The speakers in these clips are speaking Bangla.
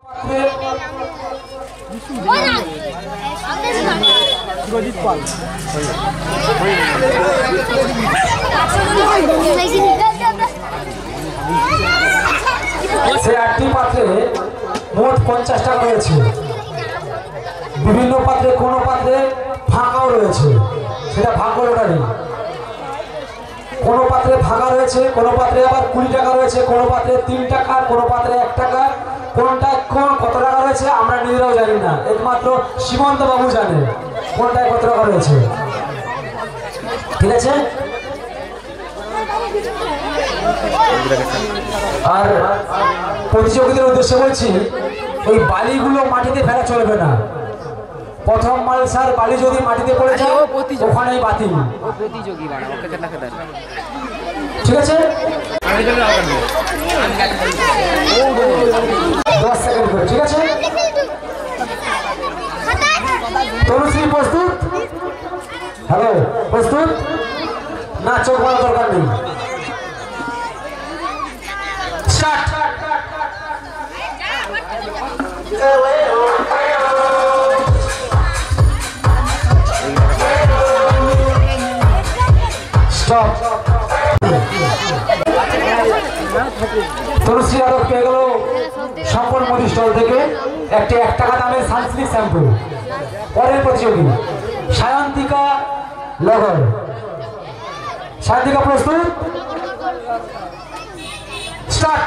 সেই 8টি পাত্রে মোট 50 টাকা রয়েছে। বিভিন্ন পাত্রে কোনো পাত্রে ফাঁকাও রয়েছে, সেটা ভাগ লটারি। কোনো পাত্রে ফাঁকা রয়েছে, কোনো পাত্রে আবার 20 টাকা রয়েছে, কোনো পাত্রে 3 টাকা, কোনো পাত্রে 1 টাকা। কোনটা কত টাকা রয়েছে আমরা নিজেরাও জানি না, একমাত্র সীমন্ত বাবু জানে কোনটায় কত টাকা রয়েছে। ঠিক আছে, আর প্রতিযোগীদের উদ্দেশ্যে বলছি, ওই বালিগুলো মাটিতে ফেলা চলবে না। প্রথম মালসার বালি যদি মাটিতে পড়ে যায় ওখানেই বাতিল। ঠিক আছে, 10 সেকেন্ড করে। ঠিক আছে, তনুশ্রী প্রস্তুত? হ্যালো, প্রস্তুত? না, চোখ বলার দরকার নেই। স্টার্ট। স্টপ। তনুশ্রী যাদব পেয়ে গেল সম্পূর্ণ মুদি স্টল থেকে একটি 1 টাকা দামের সানসিল্ক শ্যাম্পু। পরের প্রতিযোগী সায়ন্তিকা লগর। সায়ন্তিকা প্রস্তুত? স্টার্ট।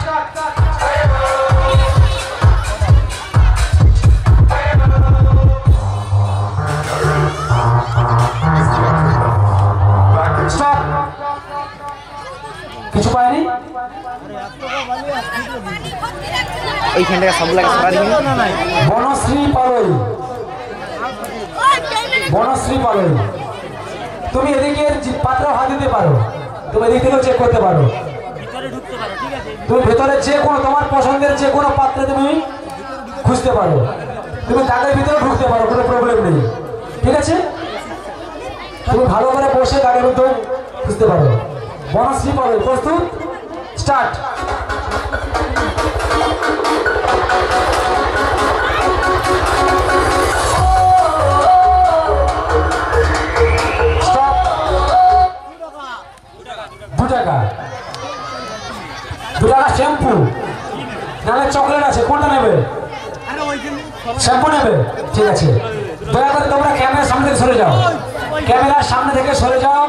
স্টপ। কিছু পায়নি? বনশ্রী পালই। বনশ্রী পালই, তুমি এদিকে পাত্র হাত দিতে পারো, তুমি এদিক থেকেও চেক করতে পারো। তুমি ভেতরে যে কোনো তোমার পছন্দের যে কোনো পাত্রে তুমি খুঁজতে পারো, তুমি দাগের ভিতরে ঢুকতে পারো, কোনো প্রবলেম নেই। ঠিক আছে, তুমি ভালো করে বসে দাগের ভিতরে খুঁজতে পারো। বনশ্রী পালই প্রস্তুত? স্টার্ট। দু টাকা শ্যাম্পু, নাহলে চকলেট আছে, কোনটা নেবে? শ্যাম্পু নেবে? ঠিক আছে, দয়া করে তোমরা ক্যামেরার সামনে থেকে সরে যাও, ক্যামেরার সামনে থেকে সরে যাও।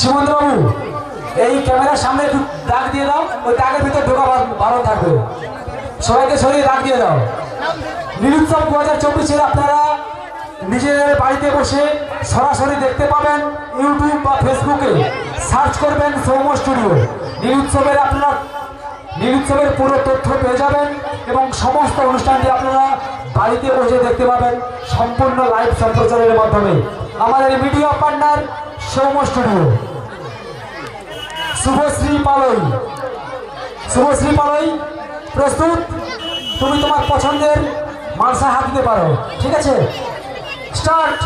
সীমন্ত বাবু, এই ক্যামেরার সামনে একটু দাগ দিয়ে দাও, ওই দাগের ভিতরে ঢোকা বারণ থাকবে, সবাইকে সরিয়ে দাগ দিয়ে দাও। নীলোৎসব 2024 আপনারা নিজেদের বাড়িতে বসে সরাসরি দেখতে পাবেন। ইউটিউব বা ফেসবুকে সার্চ করবেন সৌম্য স্টুডিও। নীলোৎসবের আপনারা নীলোৎসবের পুরো তথ্য পেয়ে যাবেন এবং সমস্ত অনুষ্ঠানটি আপনারা বাড়িতে বসে দেখতে পাবেন সম্পূর্ণ লাইভ সম্প্রচারের মাধ্যমে। আমাদের media partner Soumya studio. Subhashree পালই। শুভশ্রী পালই প্রস্তুত? তুমি তোমার পছন্দের মালসা হাত দিতে পারো। ঠিক আছে, স্টার্ট।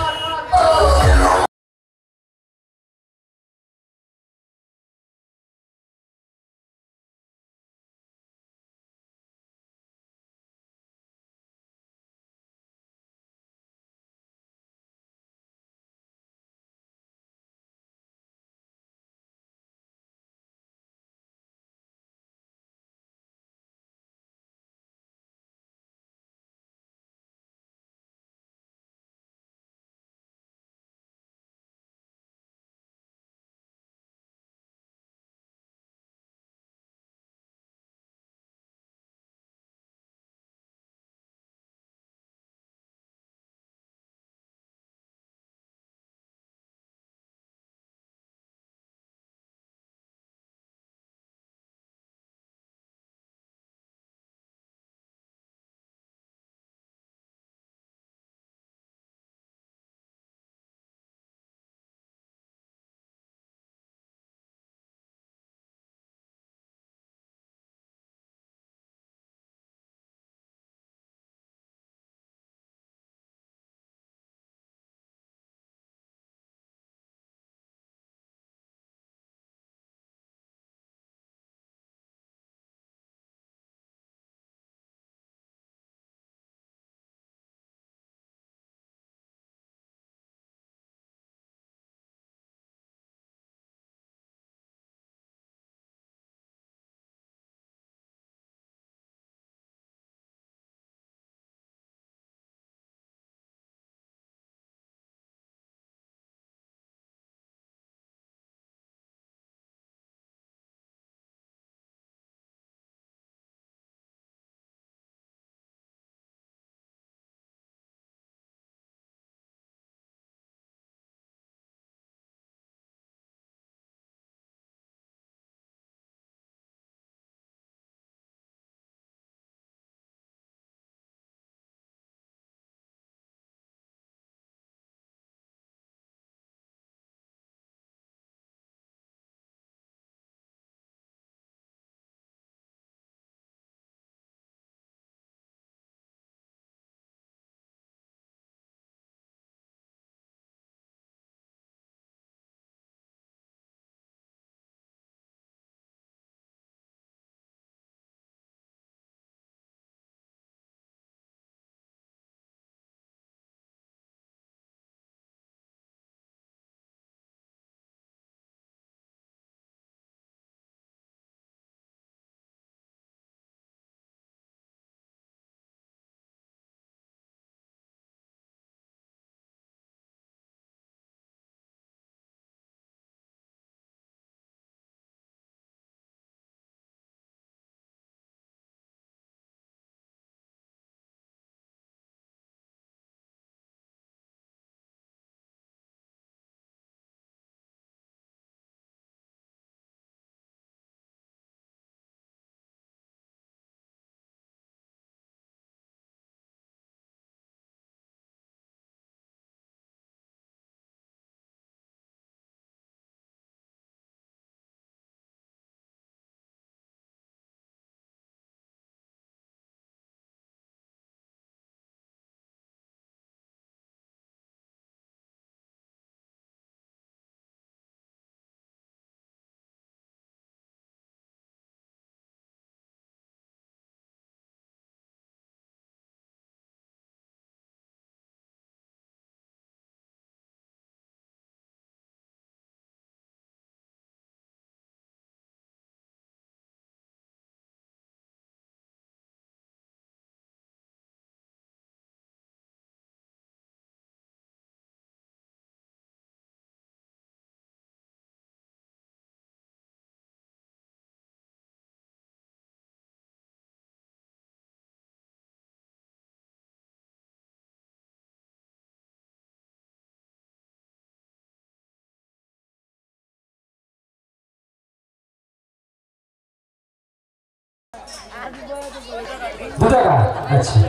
আচ্ছা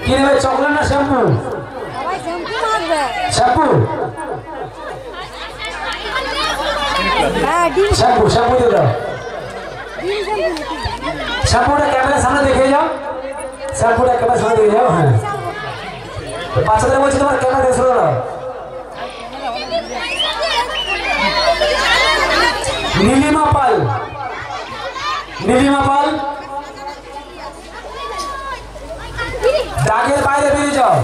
কি নেবে চকলেট না শ্যাম্পু শ্যাম্পু শ্যাম্পু শ্যাম্পু দিয়ে দাও শ্যাম্পুটা ক্যামেরার সামনে দেখে যাও শ্যাম্পুটা ক্যামেরার সামনে দেখে যাও হ্যাঁ বাচ্চাদের বলছি তোমার ক্যামেরা দেখে শুরু দাও নীলিমা পাল নীলিমা পাল দাগের বাইরে বেরিয়ে যাও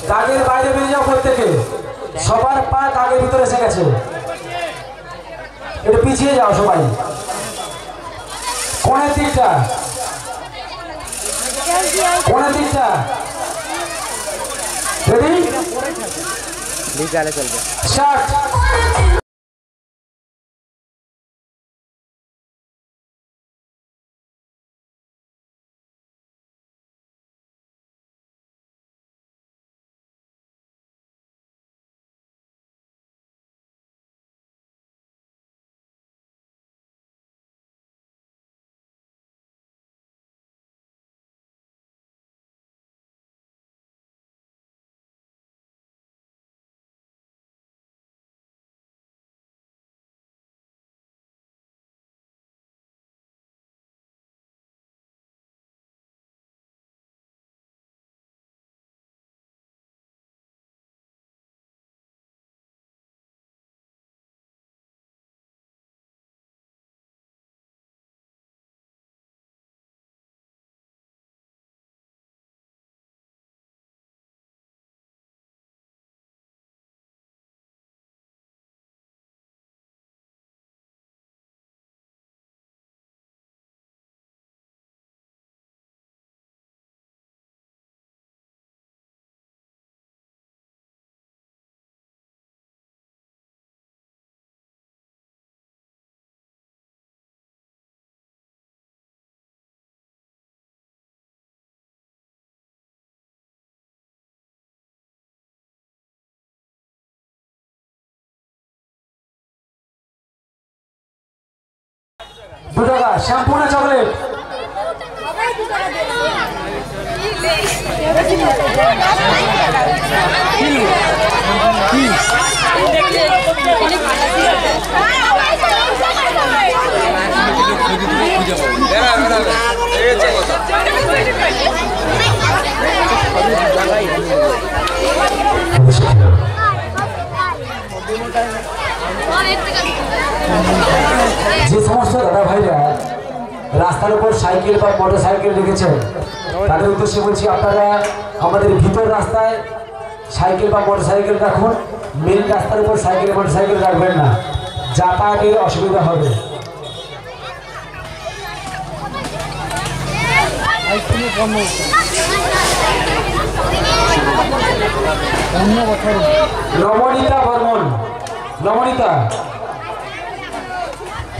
দাগের বাইরে বেরিয়ে যাও প্রত্যেকে সবার পা দাগের ভিতরে এসে গেছে একটু পিছিয়ে যাও সবাই কোণের দিকটা কোণের দিকটা রেডি লিগালে চলবে স্টার্ট টাকা শ্যাম্পু না চকলেট যে সমস্ত দাদা ভাইরা রাস্তার উপর সাইকেল বা মোটর সাইকেল রেখেছেন তাদের উদ্দেশ্যে বলছি আপনারা আমাদের ভিতর রাস্তায় সাইকেল বা মোটর সাইকেল রাখুন মেন রাস্তার উপর সাইকেল মোটর সাইকেল রাখবেন না যাতায়াতের অসুবিধা হবে নমনীতা বর্মন নমনীতা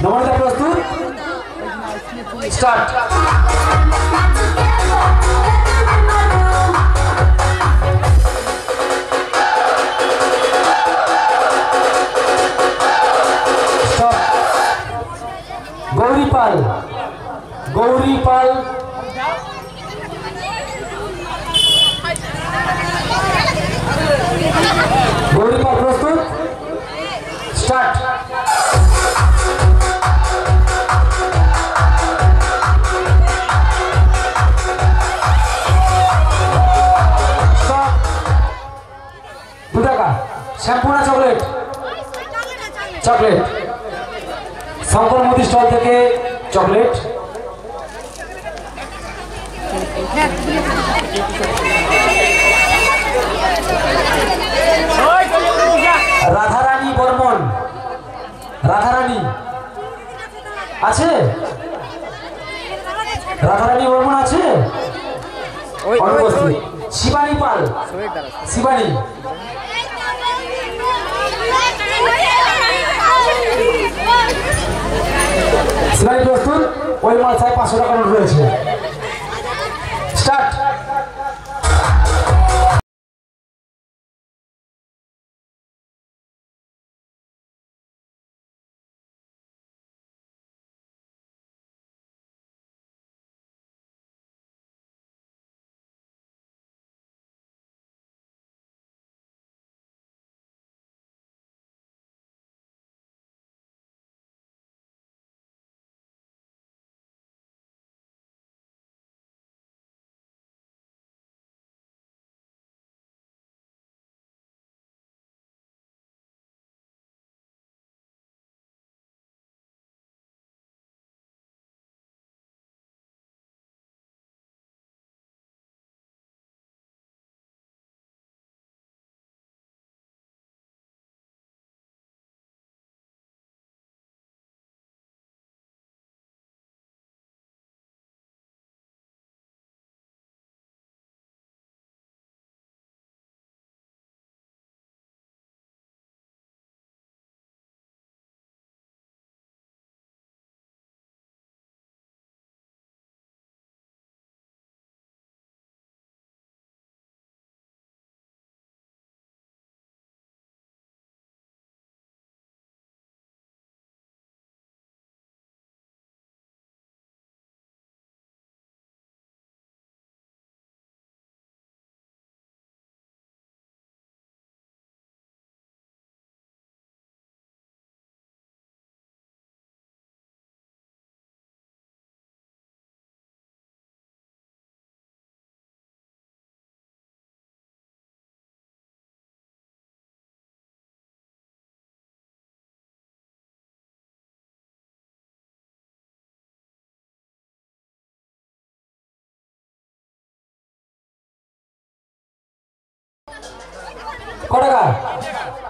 নমনীতা প্রস্তুত স্টার্ট গৌরী পাল গৌরী পাল গৌরী পাল প্রস্তুত স্টার্ট শ্যাম্পু না চকলেট চকলেট শঙ্কর মুদি স্টল থেকে চকলেট রাধারানী বর্মন রাধারানী আছে রাধারানী বর্মন আছে শিবানী পাল শিবানী শিবানী প্রস্তুত ওই মাথায় 500 টাকা নোট রয়েছে স্টার্ট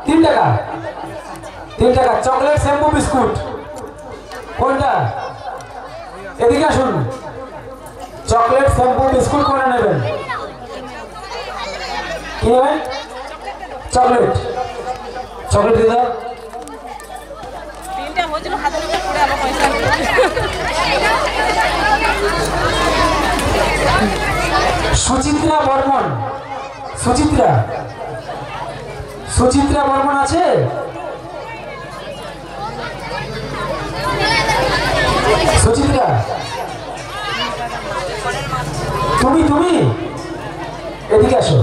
3 টাকা 3 টাকা চকলেট শ্যাম্পু বিস্কুট কোনটা এদিকে আসুন চকলেট শ্যাম্পু বিস্কুট কোনটা নেবেন কি নেবেন চকলেট চকলেট দিয়ে দাও সুচিত্রা বর্মন সুচিত্রা বর্মন আছে সুচিত্রা তুমি এদিকে আসো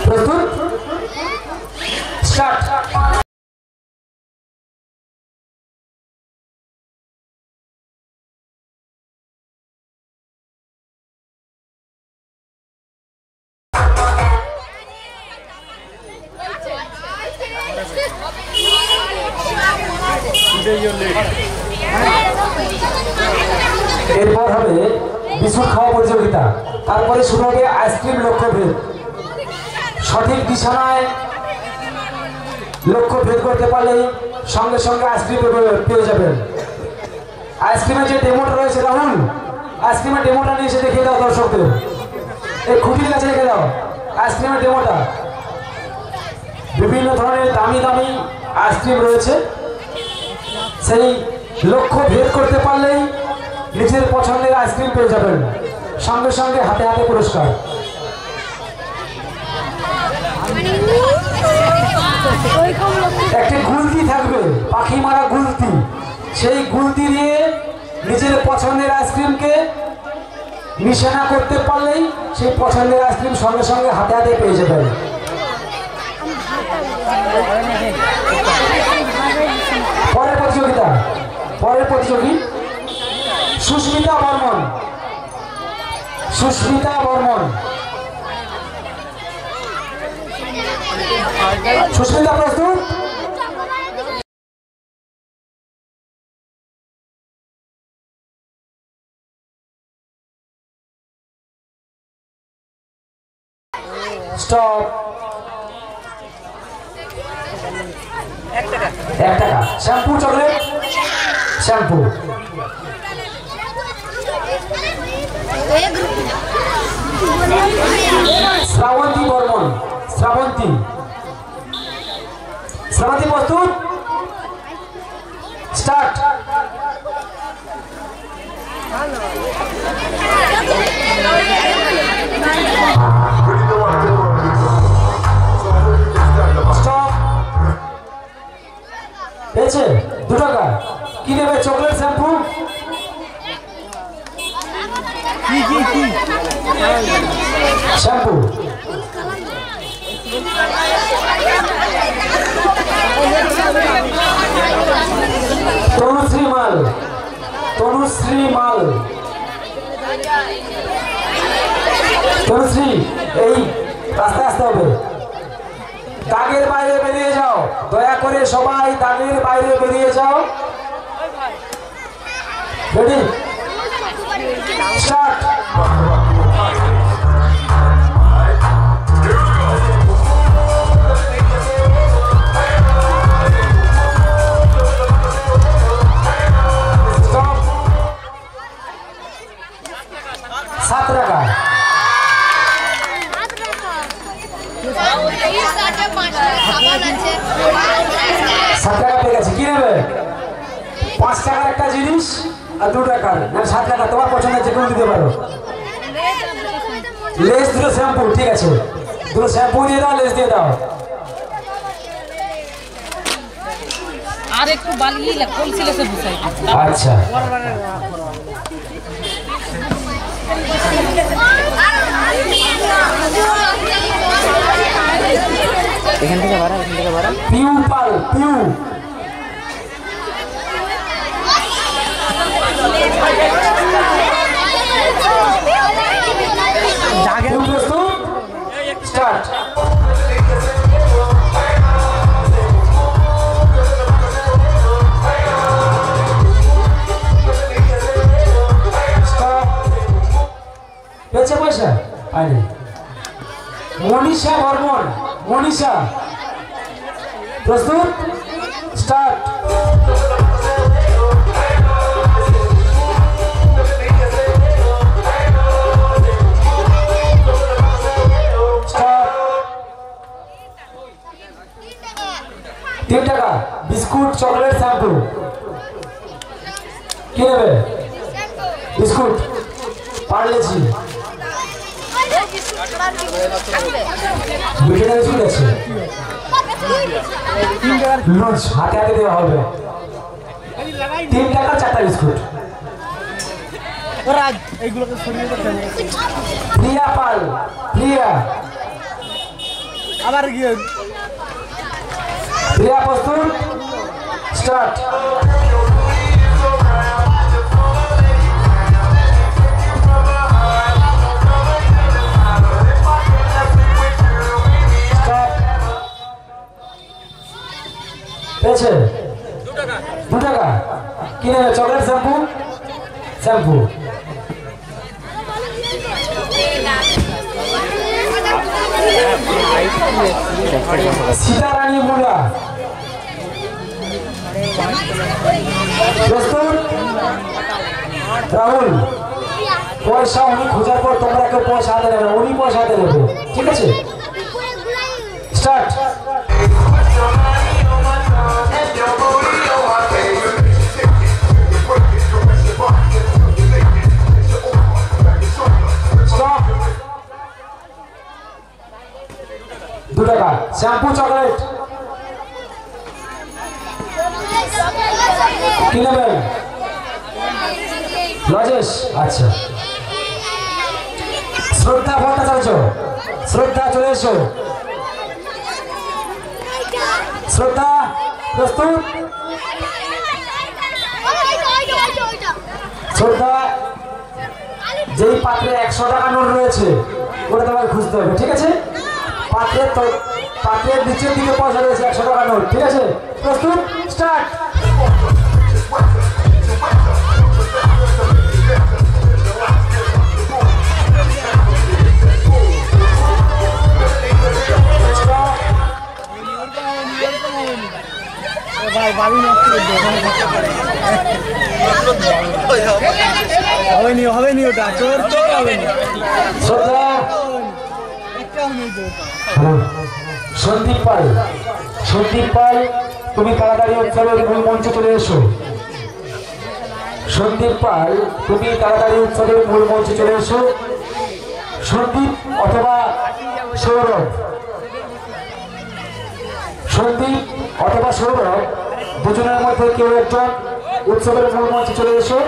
প্রস্তুত স্টার্ট এরপর হবে বিস্কুট খাওয়া প্রতিযোগিতা তারপরে শুরু হবে আইসক্রিম লক্ষ্যভেদ সঠিক নিশানায় লক্ষ্যভেদ করতে পারলে সঙ্গে সঙ্গে আইসক্রিম পেয়ে যাবেন আইসক্রিমের যে ডেমোটা রয়েছে রাহুল আইসক্রিমের ডেমোটা নিয়ে এসে দেখিয়ে দাও দর্শকদের এই খুঁটির কাছে রেখে দাও আইসক্রিমের ডেমোটা বিভিন্ন ধরনের দামি দামি আইসক্রিম রয়েছে সেই লক্ষ্য ভেদ করতে পারলেই নিজের পছন্দের আইসক্রিম পেয়ে যাবেন সঙ্গে সঙ্গে হাতে হাতে পুরস্কার একটি গুলতি থাকবে পাখি মারা গুলতি সেই গুলতি দিয়ে নিজের পছন্দের আইসক্রিমকে নিশানা করতে পারলেই সেই পছন্দের আইসক্রিম সঙ্গে সঙ্গে হাতে হাতে পেয়ে যাবেন পরের প্রতিযোগী সুস্মিতা বর্মন সুস্মিতা প্রস্তুত স্টপ 1 টাকা shampoo chocolate shampoo Srabanti Barman Srabanti প্রস্তুত স্টার্ট পেয়েছে 2 টাকা কি নেবে চকলেট শ্যাম্পু শ্যাম্পু তনুশ্রী মাল তনুশ্রী এই রাস্তায় আসতে হবে দাগের বাইরে বেরিয়ে যাও দয়া করে সবাই দাগের বাইরে বেরিয়ে যাও রেডি স্টার্ট কি নেবে 5 টাকার একটা জিনিস আর 2 টাকার না 7 টাকা তোমার পছন্দের যে কোনো দিতে পারো লেস দুটো শ্যাম্পু ঠিক আছে দুটো শ্যাম্পু দিয়ে দাও লেস দিয়ে দাও আর একটু বালিয়ে কলসি লেসে বুঝাই আচ্ছা এখান থেকে বাড়া পিউ পাল পিউ জাগে প্রস্তুত স্টার্ট পেয়েছে পয়সা মনীষা বর্মন, মনীষা প্রস্তুত স্টার্ট। টাকা বিস্কুট চকলেট শ্যাম্পু কি নেবে? বিস্কুট পার্লেজি বিস্কুট আছে লঞ্চ হাতে হাতে দেওয়া হবে 3 টাকা 4টা বিস্কুট। প্রিয়া পাল, প্রিয়া আবার গিয়ে প্রিয়া প্রস্তুত স্টার্ট। পেয়েছে 2 টাকা কি নেবে? চকলেট শ্যাম্পু, শ্যাম্পু সীতারানী মুলা প্রস্তুত রাহুল। পয়সা উনি খোঁজার পর তোমরা কেউ পয়সা হাতে নেবে, উনি পয়সা হাতে নেবে, ঠিক আছে? স্টার্ট। দু টাকা শ্যাম্পু চকলেট কি নেবেন? লজেস আচ্ছা। শ্রদ্ধা ভট্টাচার্য, শ্রদ্ধা চলে এসো। শ্রদ্ধা প্রস্তুত। শ্রদ্ধা যেই পাত্রে 100 টাকা নোট রয়েছে ওটা তোমাকে খুঁজতে হবে, ঠিক আছে? পাত্রের নিচের দিকে পয়সা রয়েছে 100 টাকা নোট, ঠিক আছে? প্রস্তুত স্টার্ট। হবেনি ওটা তোর তো হবেনি। সন্দীপ পাল, সন্দীপ পাল তুমি তাড়াতাড়ি উৎসবের মূল মঞ্চে চলে এসো। সন্দীপ পাল তুমি তাড়াতাড়ি উৎসবের মূল মঞ্চে চলে এসো। সন্দীপ অথবা সৌরভ, সন্দীপ অথবা সৌরভ দুজনের মধ্যে কেউ একজন উৎসবের মূল মঞ্চে চলে এসো।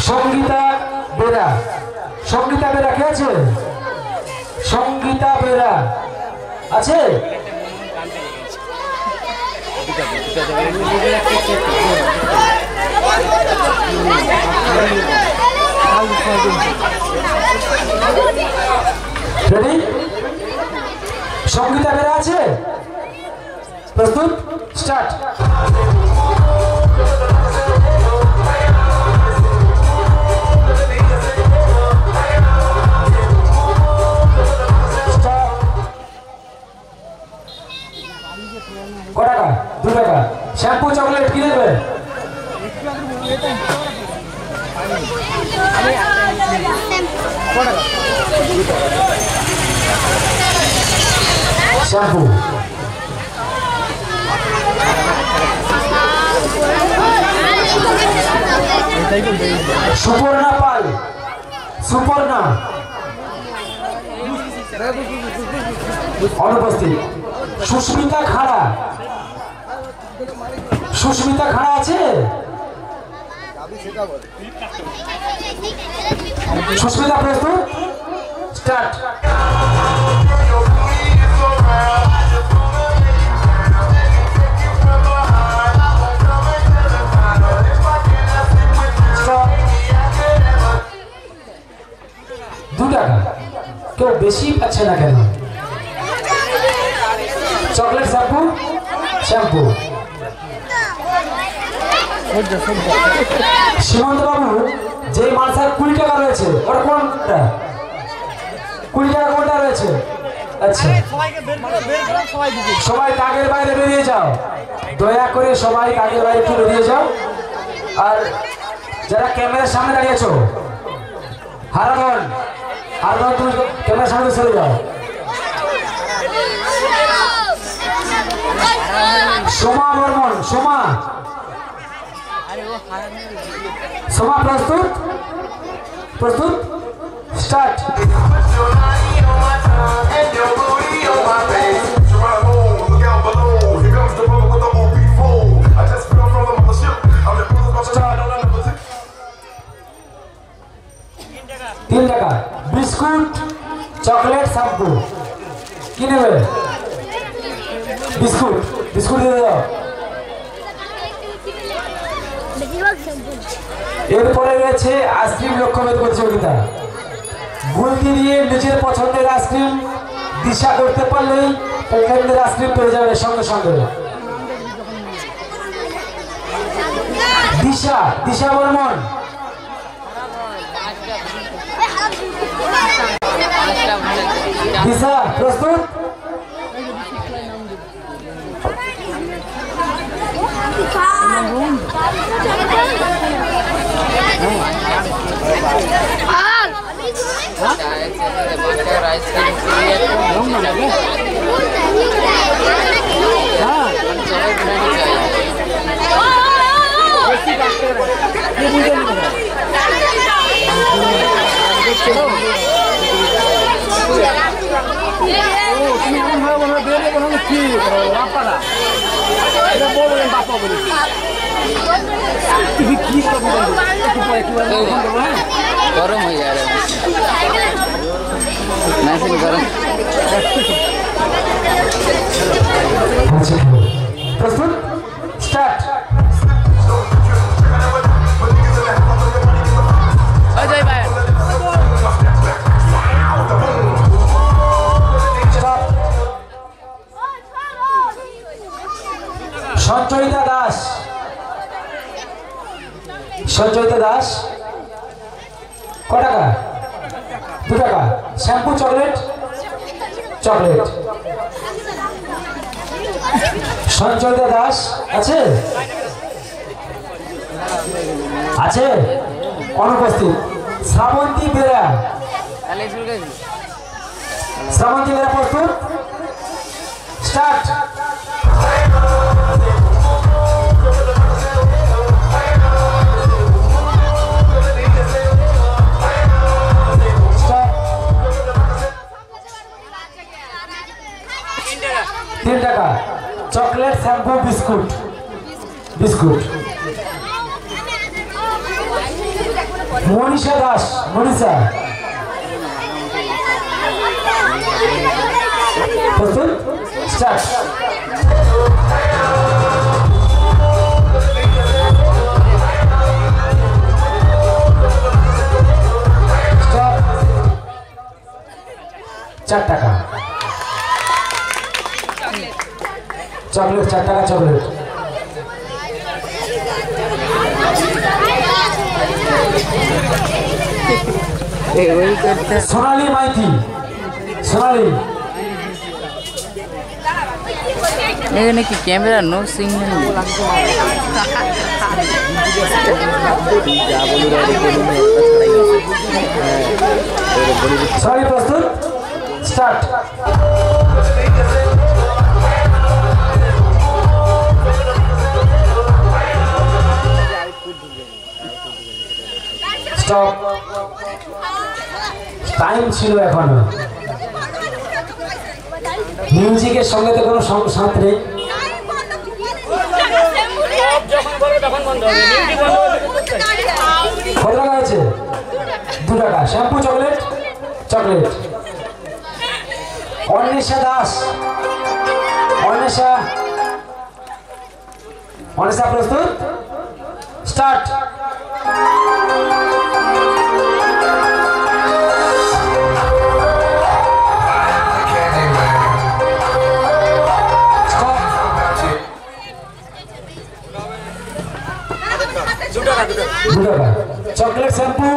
সঙ্গীতা বেরা, সঙ্গীতা বেরা কে আছে? সঙ্গীতা বেরা আছে? রেডি? সঙ্গীতা বেরা আছে? প্রস্তুত স্টার্ট। ক টাকা? 2 টাকা। শ্যাম্পু চকলেট কি নেবে? শ্যাম্পু সুপর্ণা পাল, সুপর্ণা অনুপস্থিত। সুস্মিতা খাড়া, সুস্মিতা খাড়া আছে? সুস্মিতা প্রস্তুত স্টার্ট। কেউ বেশি পাচ্ছে না কেন? শ্যাম্পু। সীমন্ত বাবু, যে মালসার 20 টাকা রয়েছে ওটা কোনটা? 20 টাকা কোনটা রয়েছে? আচ্ছা, সবাই কাগের বাইরে বেরিয়ে যাও, দয়া করে সবাই কাগের বাইরে একটু বেরিয়ে যাও। আর যারা ক্যামেরার সামনে দাঁড়িয়েছো, হারাধন তুমি ক্যামেরার সামনে চলে যাও। সোমা বর্মন, সোমা প্রস্তুত? প্রস্তুত, স্টার্ট। টাকা বিস্কুট, চকলেট, শ্যাম্পু। কি নেবে? বিস্কুট, বিস্কুট দিয়ে দাও। এরপরে রয়েছে আইসক্রিম লক্ষ্যভেদ প্রতিযোগিতা। গুলতি দিয়ে নিজের পছন্দের আইসক্রিম দিশা করতে পারলেই পছন্দের আইসক্রিম পেয়ে যাবে সঙ্গে সঙ্গে। দিশা, দিশা বর্মন। দিশা প্রস্তুত? গরম হয়ে যায় গরম। প্রস্তুত, স্টার্ট। সঞ্চয়িতা দাস, সঞ্চয়িতা দাস ক টাকা? 2 টাকা। Shampoo, chocolate, chocolate. Sanchayita Das আছে? আছে, অনুপস্থিত। শ্রাবন্তী বেরা, শ্রাবন্তী বেরা প্রস্তুত, স্টার্ট। টাকা chocolate, shampoo, biscuit, biscuit. Manisha Das, Manisha প্রস্তুত, স্টার্ট। চার টাকা চকলেট, 4 টাকা চকলেট। সোনালী মাইতি, সোনালী। এখানে কি ক্যামেরা নো সিগন্যাল? সরি, প্রস্তুত, স্টার্ট। স্টপ, টাইম ছিল এখনো। মিউজিকের সঙ্গে তো কোনো সাথ নেই। কত টাকা হয়েছে? 2 টাকা। Shampoo, chocolate, chocolate. Anwesha Das, Anwesha, Anwesha প্রস্তুত, স্টার্ট। 2 টাকা চকলেট শ্যাম্পু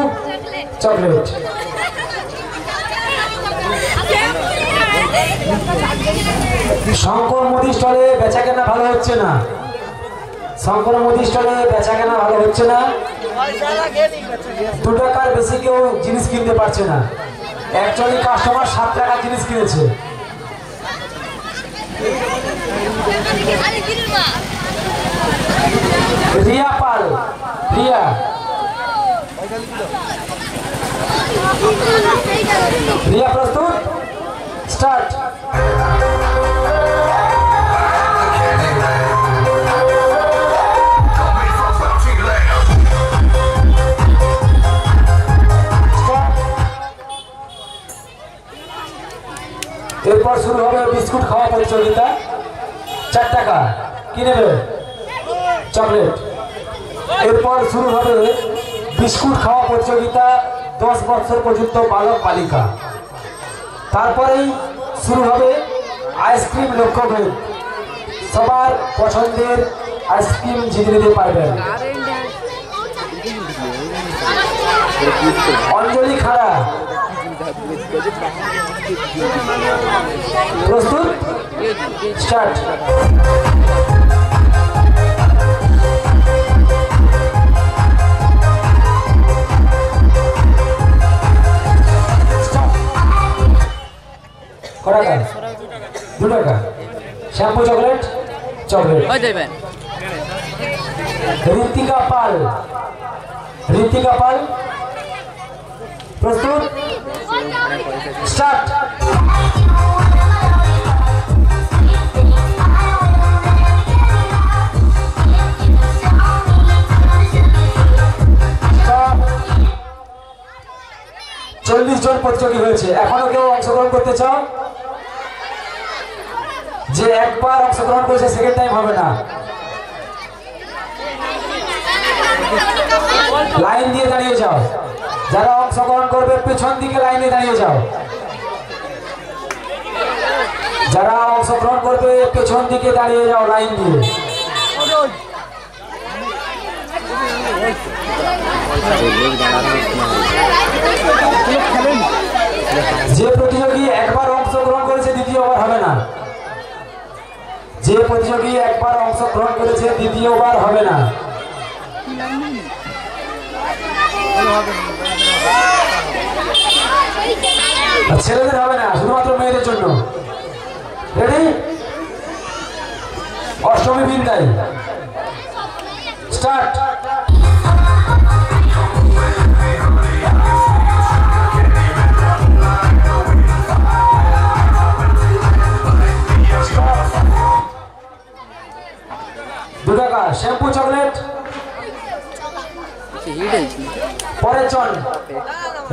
চকলেট শঙ্কর মুদি স্টলে বেচাকেনা ভালো হচ্ছে না শঙ্কর মুদি স্টলে বেচাকেনা ভালো হচ্ছে না 2 টাকার বেশি কেউ জিনিস কিনতে পারছে না অ্যাকচুয়ালি কাস্টমার 7 টাকা জিনিস কিনেছে রিয়া পাল রিয়া রিয়া প্রস্তুত স্টার্ট এরপর শুরু হবে বিস্কুট খাওয়া প্রতিযোগিতা 4 টাকা কি নেবে চকলেট এরপর শুরু হবে বিস্কুট খাওয়া প্রতিযোগিতা 10 বছর পর্যন্ত বালক বালিকা তারপরেই শুরু হবে আইসক্রিম লক্ষ্যভেদ সবার পছন্দের আইসক্রিম জিতে নিতে পারবেন অঞ্জলি খাড়া প্রস্তুত স্টার্ট টাকা 2 টাকা শ্যাম্পু চকলেট চকলেট ঋতিকা পাল প্রস্তুত স্টার্ট চল্লিশ জন প্রতিযোগী হয়েছে এখনো কেউ অংশগ্রহণ করতে চাও যে একবার অংশগ্রহণ করেছে সেকেন্ড টাইম হবে না লাইন দিয়ে দাঁড়িয়ে যাও যারা অংশগ্রহণ করবে পেছন দিকে লাইনে দাঁড়িয়ে যাও যারা অংশগ্রহণ করবে পেছন দিকে দাঁড়িয়ে যাও লাইন দিয়ে যে প্রতিযোগী একবার অংশগ্রহণ করেছে দ্বিতীয়বার হবে না যে প্রতিযোগী একবার অংশগ্রহণ করেছে দ্বিতীয়বার হবে না ছেলেদের হবে না শুধুমাত্র মেয়েদের জন্য রেডি অষ্টমী বিন্দাই স্টার্ট টাকা শ্যাম্পু চকলেট পরের জন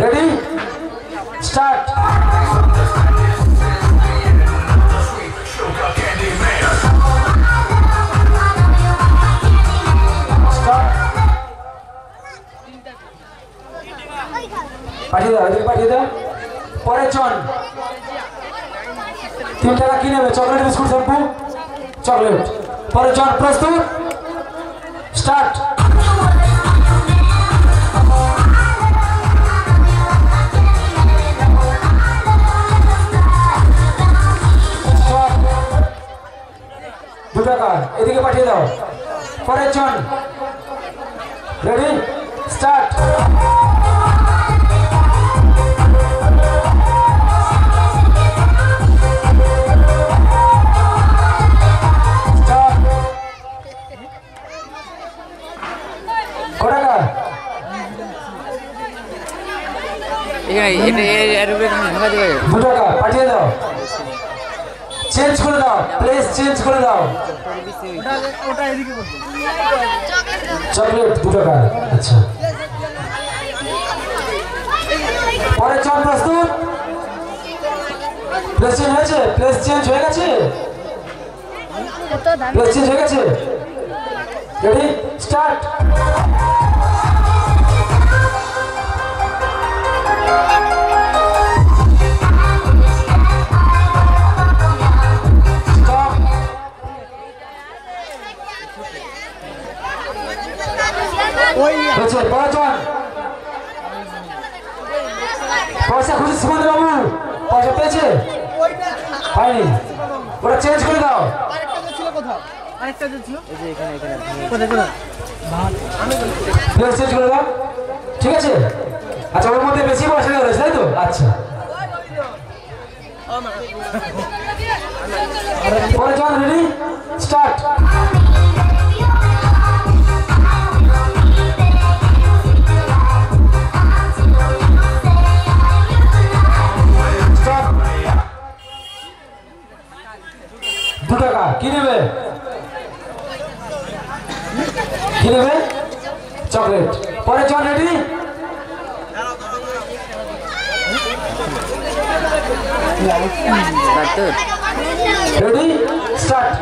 রেডি স্টার্ট পাঠিয়ে দাও এদিকে পাঠিয়ে দাও পরের জন 3 টাকা কি নেবে চকলেট বিস্কুট শ্যাম্পু চকলেট পরের জন প্রস্তুত স্টার্ট টাকা এদিকে পাঠিয়ে দাও পরের জন রেডি স্টার্ট পাঠিয়ে দাও চেঞ্জ করে দাও প্লেস চেঞ্জ করে দাও চকলেট 2 টাকা আচ্ছা পরের জন প্রস্তুত প্লেস চেঞ্জ হয়েছে প্লেস চেঞ্জ হয়ে গেছে প্লেস চেঞ্জ হয়ে গেছে রেডি স্টার্ট হয়েছে পড়াচন পয়সা খুঁজে সুমন্ত বাবু পয়সা পেয়েছে পাইনি ওটা চেঞ্জ করে দাও চেঞ্জ করে দাও ঠিক আছে আচ্ছা ওর মধ্যে বেশি পয়সা দেওয়া রয়েছে তাই তো আচ্ছা পরে জন রেডি স্টার্ট কি নেবে চকলেট পরে জন রেডি রেডি স্টার্ট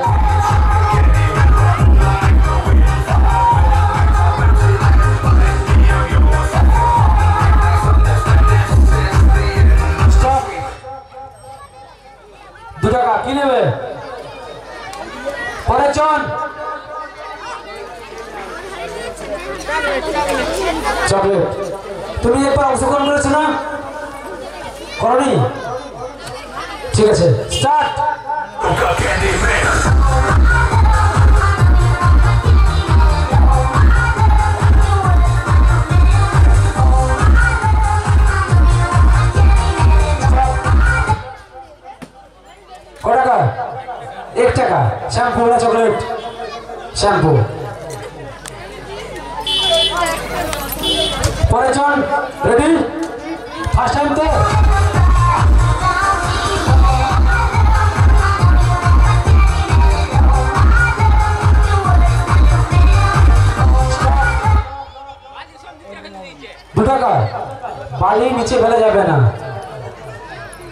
স্টপ 2 টাকা কি নেবে পরে জন চকলেট তুমি একবার অংশগ্রহণ করেছো না করনি ঠিক আছে স্টার্ট ক টাকা 1 টাকা শ্যাম্পু না চকলেট শ্যাম্পু পরে জন রেডি ফার্স্ট টাইম তো টাকা বালি নিচে ফেলা যাবে না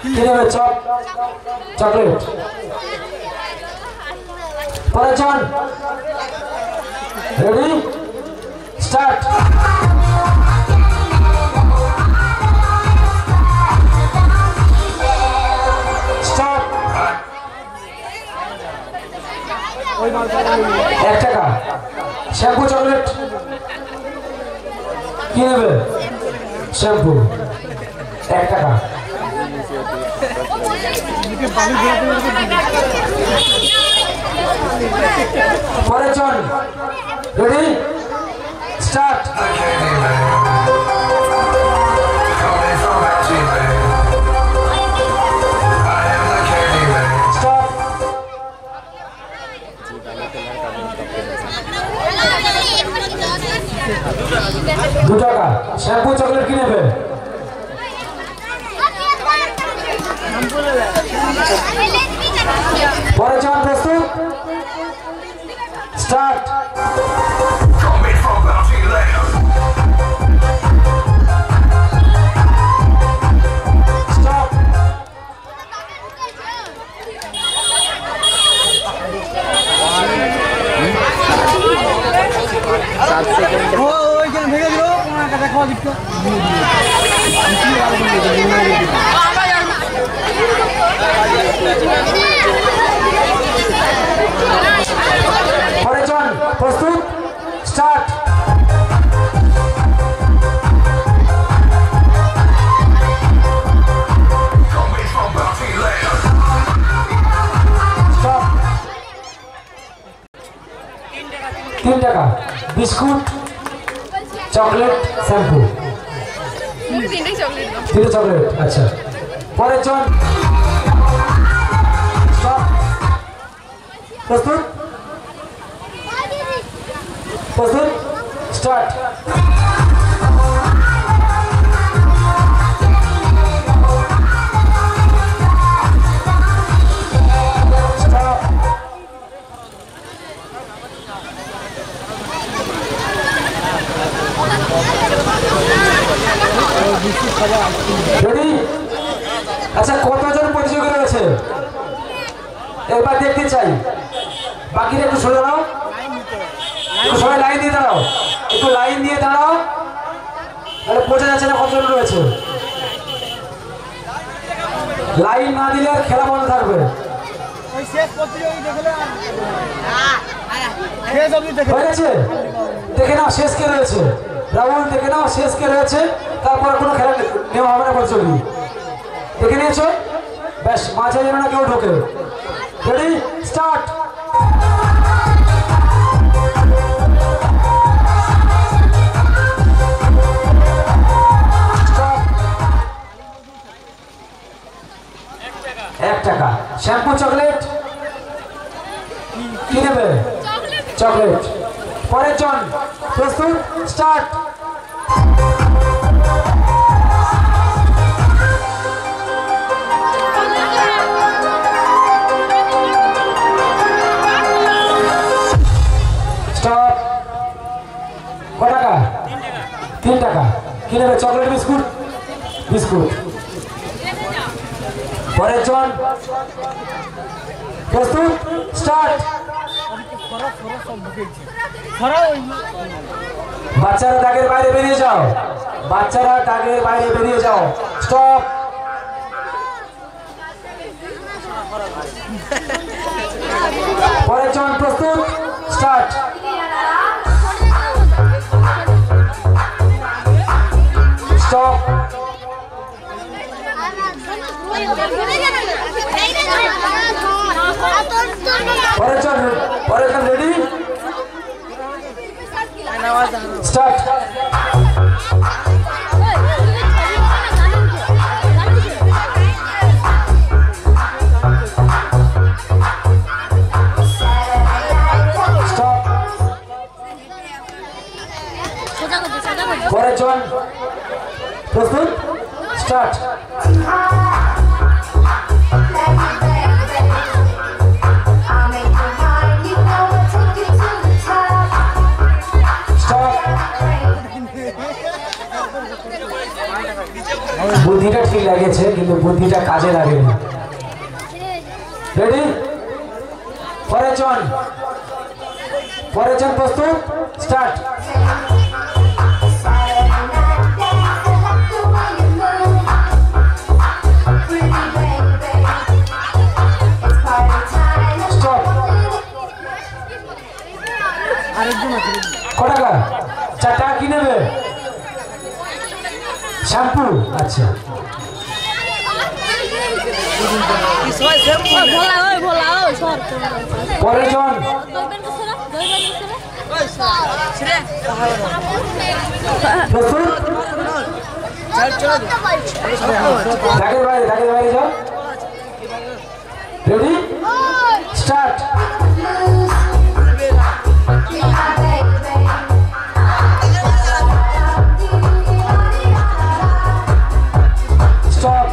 কি নেবে চকলেট পরে জন রেডি স্টার্ট স্টপ 1 টাকা শ্যাম্পু চকলেট কি নেবে শ্যাম্পু 1 টাকা পরে জন রেডি স্টার্ট স্টপ 2 টাকা শ্যাম্পু চকলেট কি নেবে পরে জন প্রস্তুত স্টার্ট স্টপ ভেঙে দিল খাওয়া দিচ্ছ পরে জন প্রস্তুত স্টার্ট স্টপ 3 টাকা বিস্কুট চকলেট শ্যাম্পু 3 চকলেট আচ্ছা পরে জন স্টপ প্রস্তুত প্রস্তুত স্টার্ট রেডি আচ্ছা কতজন প্রতিযোগী রয়েছে এবার দেখতে চাই বাকিরা একটু সরে দাঁড়াও সবাই লাইন দিয়ে দাঁড়াও একটু লাইন দিয়ে দাঁড়াও তাহলে বোঝা যাচ্ছে না কতজন রয়েছে লাইন না দিলে খেলা বন্ধ থাকবে শেষ প্রতিযোগী দেখলে হয়ে গেছে? দেখে নাও শেষ কে রয়েছে। রাহুল দেখে নাও শেষ কে রয়েছে, তারপর কোনো খেলা নেওয়া হবে না বলছো কি? দেখে নিয়েছো? ব্যাস, মাঝে যেন না কেউ ঢোকে। Ready, start. টাকা শ্যাম্পু চকলেট কি নেবে? চকলেট। পরের জন প্রস্তুত, স্টার্ট। স্টপ। ক টাকা? 3 টাকা। কি নেবে? Chocolate, biscuit? বিস্কুট। পরের জন প্রস্তুত, স্টার্ট। বাচ্চারা দাগের বাইরে বেরিয়ে যাও, বাচ্চারা দাগের বাইরে বেরিয়ে যাও। স্টপ। পরের জন প্রস্তুত, স্টার্ট। স্টপ। পরের জন রেডি, স্টার্ট। পরের জন প্রস্তুত, স্টার্ট। বুদ্ধিটা ঠিক লাগেছে, কিন্তু বুদ্ধিটা কাজে লাগেনি। রেডি, পরের জন প্রস্তুত, স্টার্ট। স্টপ। ক টাকা? 4 টাকা। কি নেবে? শ্যাম্পু। আচ্ছা, পরের জন প্রস্তুত, দাগের বাইরে যাও। Ready, start. স্টপ।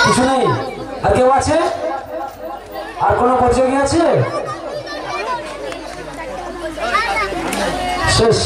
কিছু নেই? আর কেউ আছে? আর কোনো প্রতিযোগী আছে? শেষ।